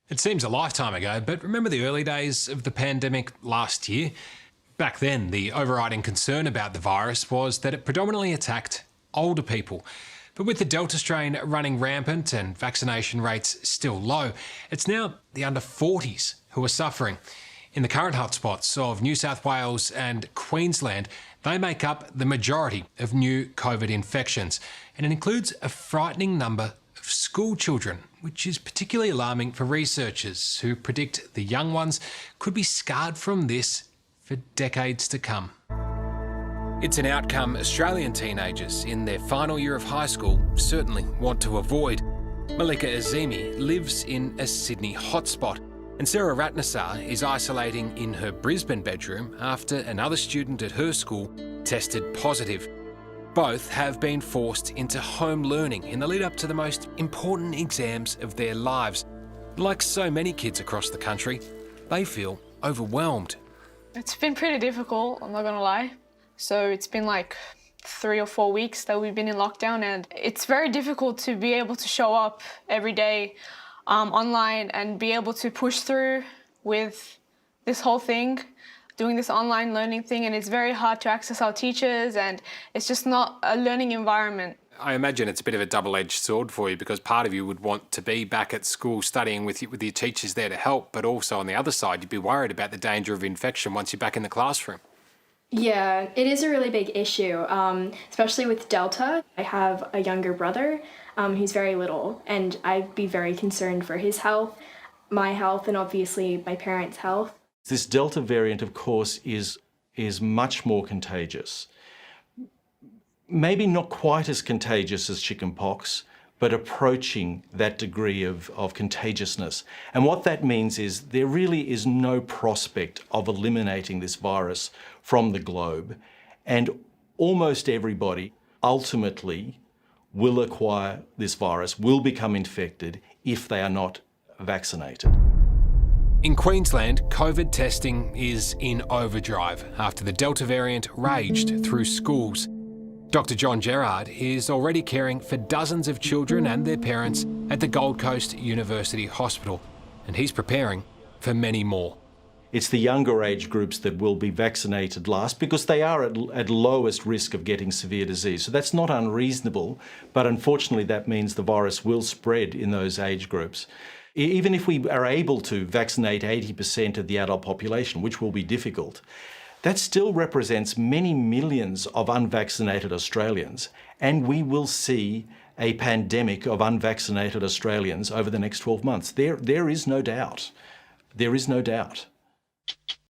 It seems a lifetime ago, but remember the early days of the pandemic last year? Back then, the overriding concern about the virus was that it predominantly attacked older people. But with the Delta strain running rampant and vaccination rates still low, it's now the under 40s who are suffering. In the current hotspots of New South Wales and Queensland, they make up the majority of new COVID infections, and it includes a frightening number of school children, which is particularly alarming for researchers who predict the young ones could be scarred from this for decades to come. It's an outcome Australian teenagers in their final year of high school certainly want to avoid. Melika Azimi lives in a Sydney hotspot, and Sarah Ratnasar is isolating in her Brisbane bedroom after another student at her school tested positive. Both have been forced into home learning in the lead up to the most important exams of their lives. Like so many kids across the country, they feel overwhelmed. It's been pretty difficult, I'm not gonna lie. So it's been like 3 or 4 weeks that we've been in lockdown, and it's very difficult to be able to show up every day online and be able to push through with this whole thing, doing this online learning thing, and it's very hard to access our teachers, and it's just not a learning environment. I imagine it's a bit of a double-edged sword for you, because part of you would want to be back at school studying with your teachers there to help, but also on the other side you'd be worried about the danger of infection once you're back in the classroom. Yeah, it is a really big issue, especially with Delta. I have a younger brother who's very little, and I'd be very concerned for his health, my health, and obviously my parents' health. This Delta variant, of course, is much more contagious. Maybe not quite as contagious as chickenpox, but approaching that degree of contagiousness. And what that means is there really is no prospect of eliminating this virus from the globe, and almost everybody ultimately will acquire this virus, will become infected if they are not vaccinated. In Queensland, COVID testing is in overdrive after the Delta variant raged through schools. Dr. John Gerard is already caring for dozens of children and their parents at the Gold Coast University Hospital, and he's preparing for many more. It's the younger age groups that will be vaccinated last because they are at lowest risk of getting severe disease. So that's not unreasonable, but unfortunately that means the virus will spread in those age groups. Even if we are able to vaccinate 80% of the adult population, which will be difficult, that still represents many millions of unvaccinated Australians, and we will see a pandemic of unvaccinated Australians over the next 12 months. There is no doubt. There is no doubt.